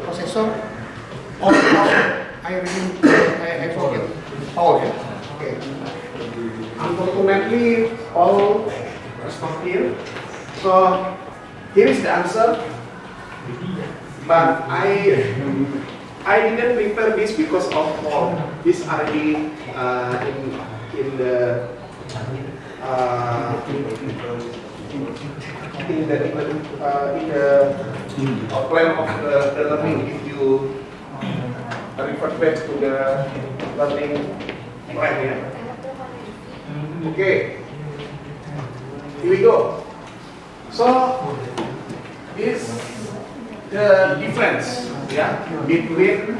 Processor or I forget. Oh, okay. Okay. Unfortunately, all is not here. So here is the answer. But I didn't prepare this because of all this already in the plan of the learning. If you refer back to the learning plan, yeah. Okay, here we go. So this the difference, yeah, between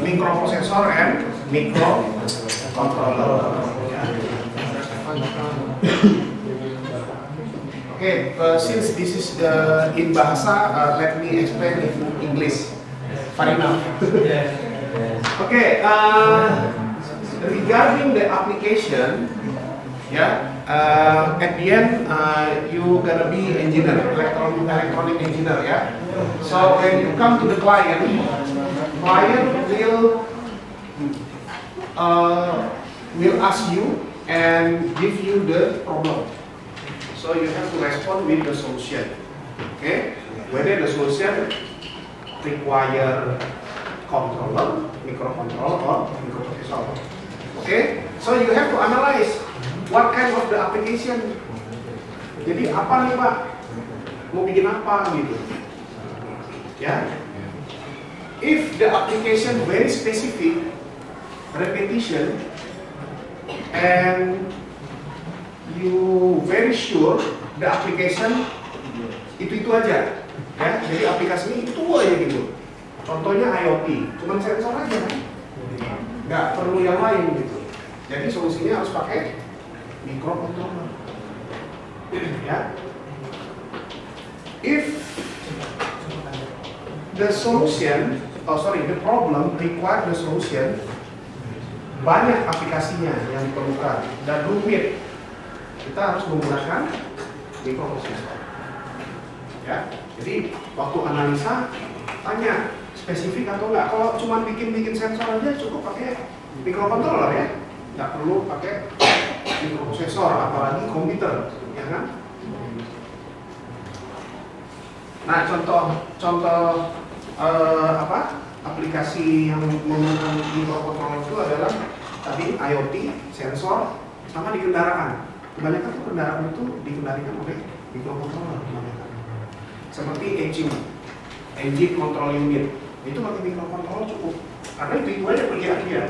microprocessor and microcontroller. Okay, since this is the in bahasa, let me explain in English. Fair enough. Okay, regarding the application, yeah, at the end you gonna be engineer, electronic engineer, yeah. So when you come to the client will ask you and give you the problem. So you have to respond with the solution. Okay, whether the solution require controller, microcontroller, or microprocessor. Okay, so you have to analyze what kind of the application. Jadi apa nih Pak? Mau bikin apa gitu? Ya. If the application very specific, repetition, and you very sure the application itu aja, ya. Jadi aplikasinya itu aja gitu. Contohnya IoT, cuman sensor aja kan, nggak perlu yang lain gitu. Jadi solusinya harus pakai microcontroller, ya. If the solution, the problem require the solution, banyak aplikasinya yang diperlukan dan rumit, kita harus menggunakan microprocessor. Ya, jadi waktu analisa tanya spesifik atau enggak. Kalau cuma bikin sensor aja cukup pakai microcontroller ya, nggak perlu pakai microprocessor, apalagi komputer, ya kan? Nah, contoh aplikasi yang menggunakan microcontroller itu adalah tadi IoT, sensor, sama di kendaraan. Kebanyakan tuh kendaraan itu dikendalikan oleh microcontroller, seperti engine control unit itu pakai microcontroller cukup, karena itu aja kerjaannya,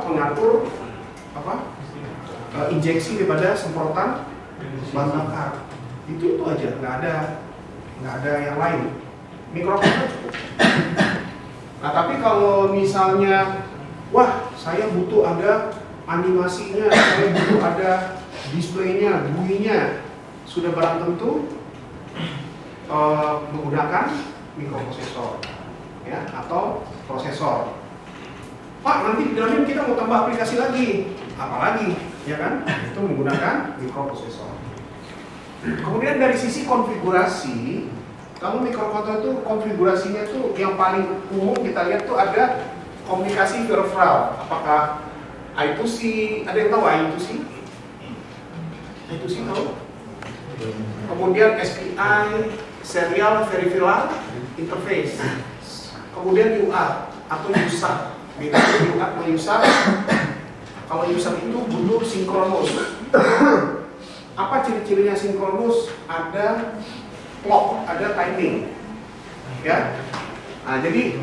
mengatur injeksi daripada semprotan bahan bakar, itu aja, nggak ada yang lain. Microcontroller cukup. Nah, tapi kalau misalnya, wah saya butuh ada animasinya, saya butuh ada displaynya, GUI-nya, sudah barang tentu menggunakan microprocessor, ya, atau prosesor. Pak, nanti di dalamnya kita mau tambah aplikasi lagi, apalagi, ya kan? Itu menggunakan microprocessor. Kemudian dari sisi konfigurasi, kalau microcontroller itu konfigurasinya tuh yang paling umum kita lihat tuh ada komunikasi peripheral. Apakah I2C, ada yang tahu I2C? I2C tahu? Kemudian SPI, Serial Peripheral Interface. Kemudian UART atau USART. Beda UART sama USART. Kalau USART itu butuh sinkronus. Apa ciri-cirinya sinkronus? Ada clock, ada timing. Ya. Nah, jadi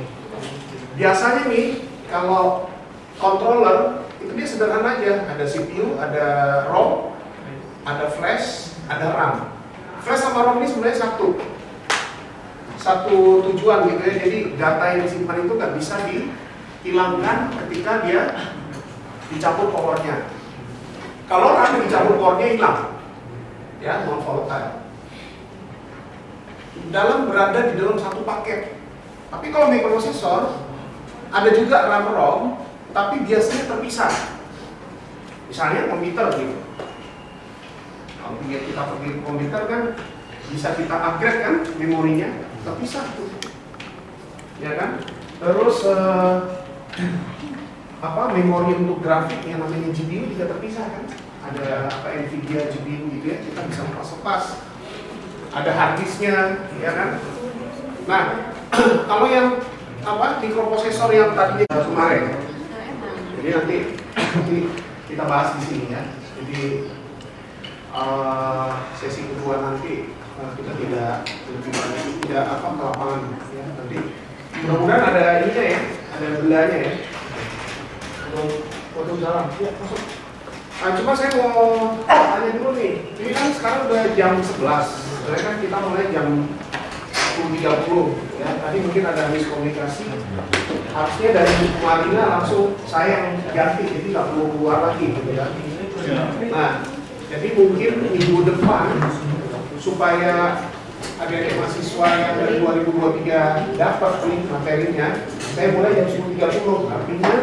biasanya nih kalau controller itu dia sederhana aja, ada CPU, ada ROM, ada flash, ada RAM. Flash sama ROM ini sebenarnya satu tujuan gitu ya. Jadi data yang disimpan itu nggak bisa dihilangkan ketika dia dicabut powernya. Kalau RAM dicabut powernya hilang, ya, non volatile. Berada di dalam satu paket. Tapi kalau microprocessor ada juga RAM ROM, tapi biasanya terpisah. Misalnya komputer gitu. Kalau kita pergi ke komputer kan bisa kita upgrade kan memorinya, terpisah tuh. Ya kan? Terus memori untuk grafik yang namanya GPU juga terpisah kan? Ada Nvidia GPU gitu ya, kita bisa lepas-lepas. Ada hard disknya, ya kan? Nah, kalau yang mikroprosesor yang tadi kemarin, jadi nanti kita bahas di sini ya. Jadi sesi kedua nanti kita tidak lebih banyak tidak ke lapangan ya. Nanti mudah-mudahan ada ininya ya, ada belanya ya. Foto jalan, ya masuk. Cuma saya mau tanya dulu nih, ini kan sekarang udah jam 11, sebenarnya kan kita mulai jam 10.30 ya. Tadi mungkin ada miskomunikasi, harusnya dari Bu Marina langsung saya yang ganti, jadi nggak perlu keluar lagi gitu ya. Nah, jadi mungkin minggu depan supaya adik-adik mahasiswa yang dari 2023 dapat nih materinya, saya mulai jam 10.30, artinya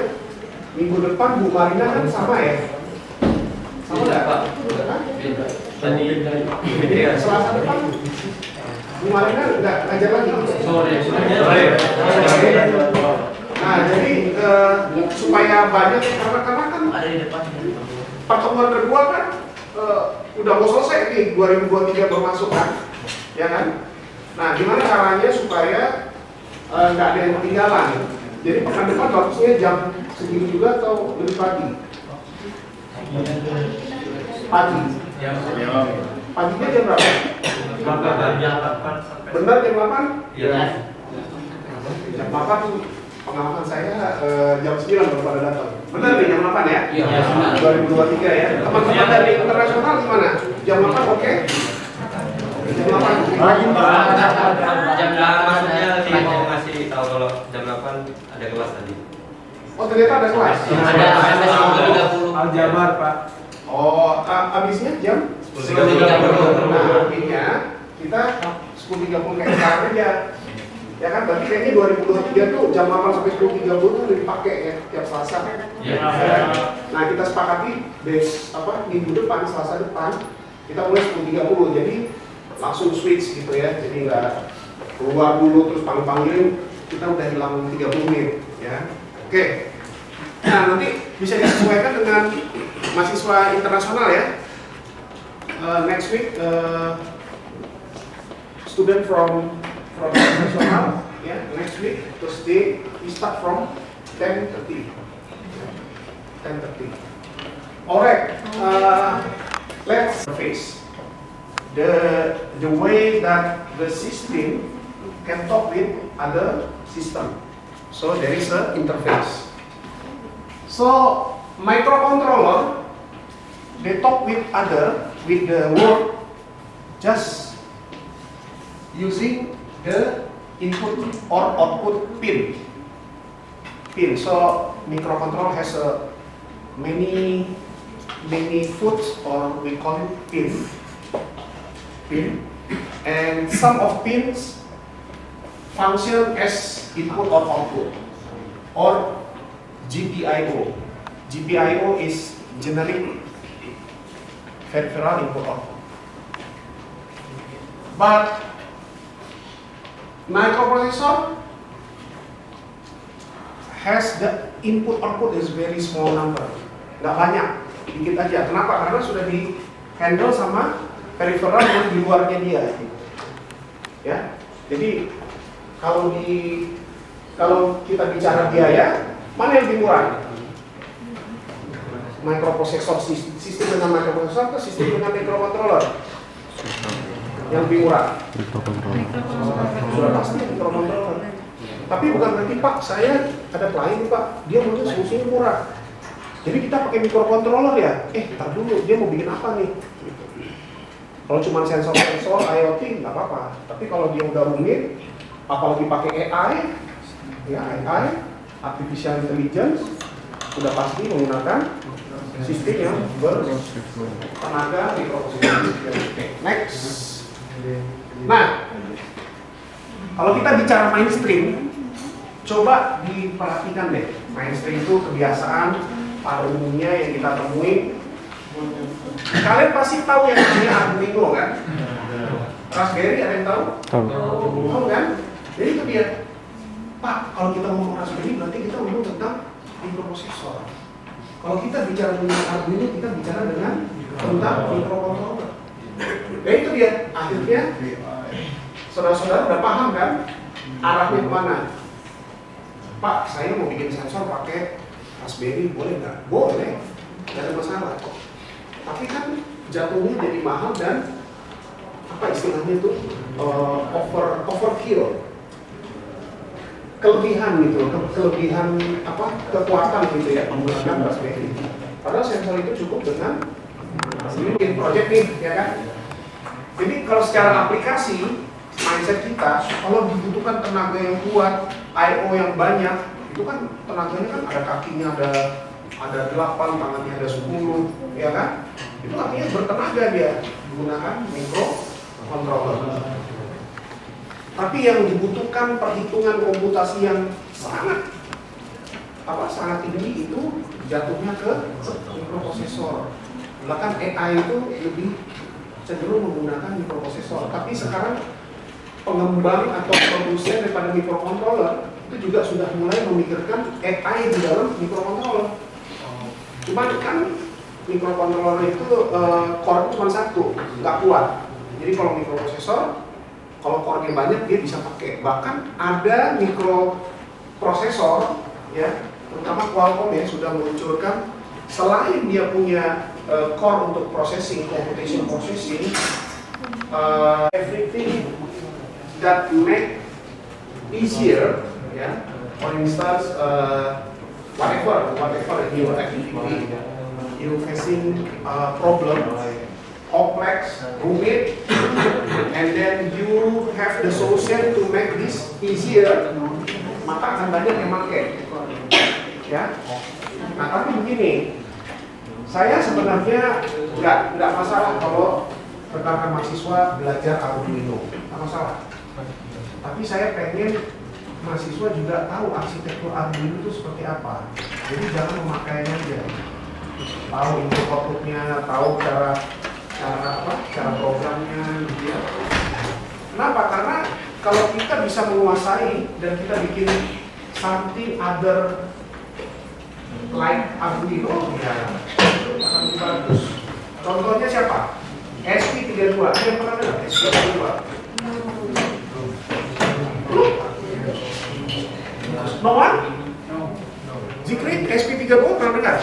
minggu depan Bu Marina kan sama ya? Sama nggak Pak? Selasa depan Bu Marina nggak ngajar lagi? Sore. Nah jadi supaya banyak karena kan pertemuan kedua kan udah mau selesai nih 2023 bermasuk kan, ya kan? Nah gimana caranya supaya nggak ada yang ketinggalan? Jadi pekan depan bagusnya jam segini juga atau lebih pagi? Pagi. Paginya jam berapa? Benar jam 8? Iya. Jam 8 pengalaman saya jam 9 baru pada datang. Benar nih jam 8 ya? Iya. 2023 ya. Teman-teman dari internasional gimana? Jam 8 oke? Jam 8. Rajin Pak. Jam 8 maksudnya mau ngasih tahu kalau jam 8 ada kelas tadi. Oh ternyata ada kelas. Ada sampai 10.30. Aljabar Pak. Oh, habisnya jam 10.30. Nah, artinya kita 10.30 kayak sekarang aja. Ya kan, berarti kayaknya 2023 tuh jam 8 sampai 10.30 tuh udah dipakai ya tiap Selasa. Ya. Nah, kita sepakati minggu depan, Selasa depan kita mulai 10.30. Jadi langsung switch gitu ya. Jadi nggak keluar dulu terus panggil-panggilin, kita udah hilang 30 menit ya. Oke. Nah, nanti bisa disesuaikan dengan mahasiswa internasional ya. Next week student from international ya. Next week Thursday we start from 10:30. 10:30. Alright. Let's face the way that the system can talk with other system. So there is a interface. So microcontroller, they talk with the world just using the input or output pin. So microcontroller has many inputs, or we call it pin. And some of pins function as input or output, or GPIO. GPIO is generic peripheral input output. But microprocessor has the input output is very small number, nggak banyak, dikit aja. Kenapa? Karena sudah di handle sama peripheral yang di luarnya dia. Ya, jadi kalau kita bicara biaya, mana yang lebih murah? Microprocessor, sistem dengan microprocessor atau sistem dengan microcontroller? Yang lebih murah? Sudah pasti microcontroller. Tapi bukan berarti Pak, saya ada klien Pak, dia maunya solusinya murah. Jadi kita pakai microcontroller ya? Ntar dulu, dia mau bikin apa nih? Kalau cuma sensor-sensor IoT nggak apa-apa. Tapi kalau dia udah rumit, apalagi pakai AI, ya AI, artificial intelligence, sudah pasti menggunakan sistem yang bertenaga microprocessor. Next. Nah, kalau kita bicara mainstream, coba diperhatikan deh. Mainstream itu kebiasaan pada umumnya yang kita temui. Kalian pasti tahu yang namanya Arduino kan? Raspberry ada yang tahu? Tahu kan? Jadi itu dia. Pak, kalau kita ngomong Raspberry berarti kita ngomong tentang mikroprosesor. Kalau kita bicara dengan Arduino, kita bicara dengan tentang mikrokontroler. Ya itu dia. Akhirnya saudara-saudara udah paham kan arahnya kemana? Pak, saya mau bikin sensor pakai Raspberry, boleh nggak? Boleh, nggak ada masalah. Tapi kan jatuhnya jadi mahal dan apa istilahnya itu overkill, kelebihan gitu, kelebihan apa kekuatan gitu ya menggunakan Raspberry. Padahal sensor itu cukup dengan bikin project nih, ya kan? Jadi kalau secara aplikasi mindset kita, kalau dibutuhkan tenaga yang kuat, I/O yang banyak, itu kan tenaganya kan ada kakinya, ada 8, tangannya ada 10, ya kan? Itu artinya bertenaga dia menggunakan mikrokontroler. Tapi yang dibutuhkan perhitungan komputasi yang sangat tinggi itu jatuhnya ke mikroprosesor. Bahkan AI itu lebih cenderung menggunakan mikroprosesor. Tapi sekarang pengembang atau produsen daripada mikrokontroler itu juga sudah mulai memikirkan AI di dalam mikrokontroler. Cuman kan mikrokontroler itu core cuma satu, nggak kuat. Jadi kalau mikroprosesor, kalau core-nya banyak dia bisa pakai. Bahkan ada mikroprosesor, ya, terutama Qualcomm ya sudah meluncurkan selain dia punya core untuk computation processing, everything that make easier, ya. For instance, whatever your activity, you facing problem, complex, rumit, and then you have the solution to make this easier, maka akan banyak yang pakai, ya. Nah tapi begini, saya sebenarnya nggak masalah kalau rekan-rekan mahasiswa belajar Arduino, nggak masalah. Tapi saya pengen mahasiswa juga tahu arsitektur Arduino itu seperti apa. Jadi jangan memakainya aja. Tahu input outputnya, tahu cara programnya, gitu ya. Kenapa? Karena kalau kita bisa menguasai dan kita bikin something other like Arduino, ya akan lebih bagus. Contohnya siapa? SP32. Ada yang pernah dengar SP32? No one? Zikri, SP32 pernah dengar?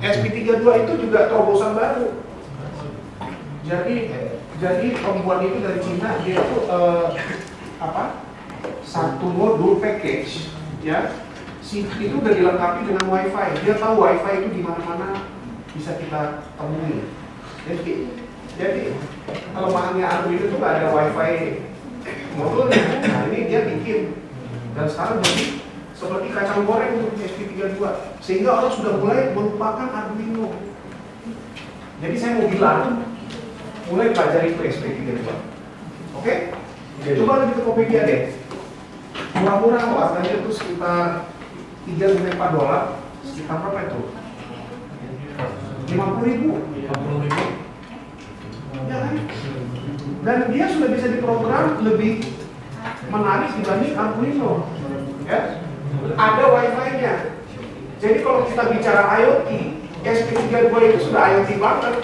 SP32 itu juga terobosan baru. Jadi pembuat itu dari Cina, dia itu satu modul package, ya. Itu udah dilengkapi dengan WiFi. Dia tahu WiFi itu di mana-mana bisa kita temui. Jadi kelemahannya Arduino itu nggak ada WiFi modulnya. Nah ini dia bikin dan sekarang jadi seperti kacang goreng untuk SP32, sehingga orang sudah mulai melupakan Arduino. Jadi saya mau bilang, mulai pelajari itu SP32. Oke? Coba lebih ke Tokopedia deh. Murah-murah kok, harganya itu sekitar $3-4. Sekitar berapa itu? 50.000. Ya kan? Dan dia sudah bisa diprogram lebih menarik dibanding Arduino. Ya? Ada Wi-Fi-nya. Jadi kalau kita bicara IoT, SP32 itu sudah IoT banget.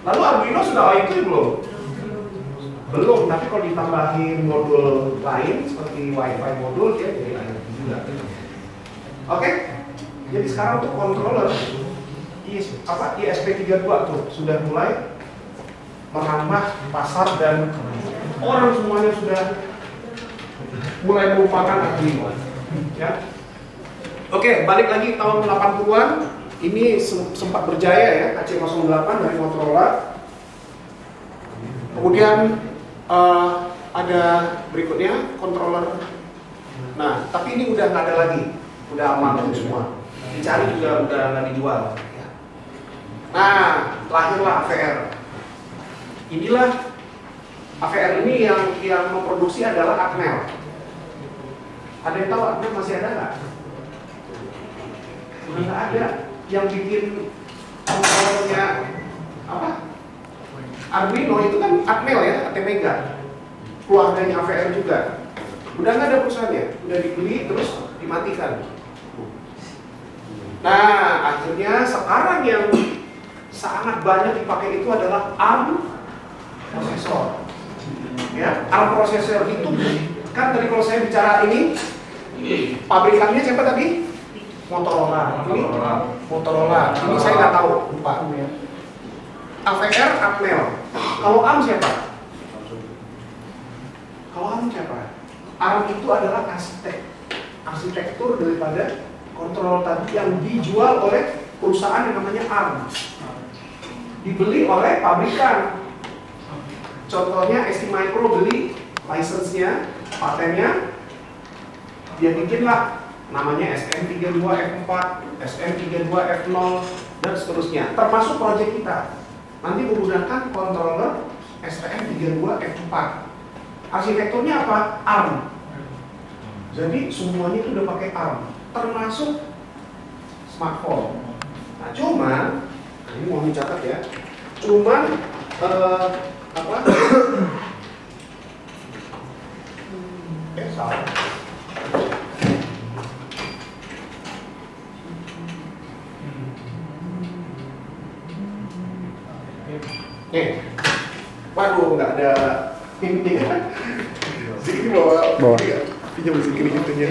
Lalu Arduino sudah IoT belum? Belum, tapi kalau ditambahin modul lain seperti Wi-Fi modul, dia jadi IoT juga. Oke? Jadi sekarang untuk controller ISP32 tuh sudah mulai menambah pasar dan orang semuanya sudah mulai melupakan Arduino, ya. Oke, balik lagi tahun 80-an, ini sempat berjaya ya AC08 dari Motorola. Kemudian ada berikutnya controller. Nah, tapi ini udah nggak ada lagi, udah aman semua. Dicari juga udah nggak dijual. Nah, lahirlah AVR. Inilah AVR ini yang memproduksi adalah Atmel. Ada yang tahu Armel masih ada nggak? Udah nggak ada. Yang bikin kontrolnya apa? Arduino itu kan Atmel ya, ATmega. Keluarganya AVR juga. Udah nggak ada perusahaannya, udah dibeli terus dimatikan. Nah, akhirnya sekarang yang sangat banyak dipakai itu adalah ARM prosesor. Ya, ARM prosesor itu kan tadi kalau saya bicara ini pabrikannya siapa tadi? Motorola. Ini Motorola. Ini saya nggak tahu, lupa. AVR, Atmel. Kalau ARM siapa? Kalau ARM siapa? ARM itu adalah arsitektur daripada kontrol tadi yang dijual oleh perusahaan yang namanya ARM. Dibeli oleh pabrikan. Contohnya STMicro beli license-nya, patennya, dia bikinlah namanya SM32F4, SM32F0 dan seterusnya. Termasuk proyek kita. Nanti menggunakan controller STM32F4. Arsitekturnya apa? ARM. Jadi semuanya itu udah pakai ARM, termasuk smartphone. Nah, cuman ini mau dicatat ya. Cuman apa? Salah. Waduh, nggak ada ini ya. Sini bawa. Pinjam sini itunya.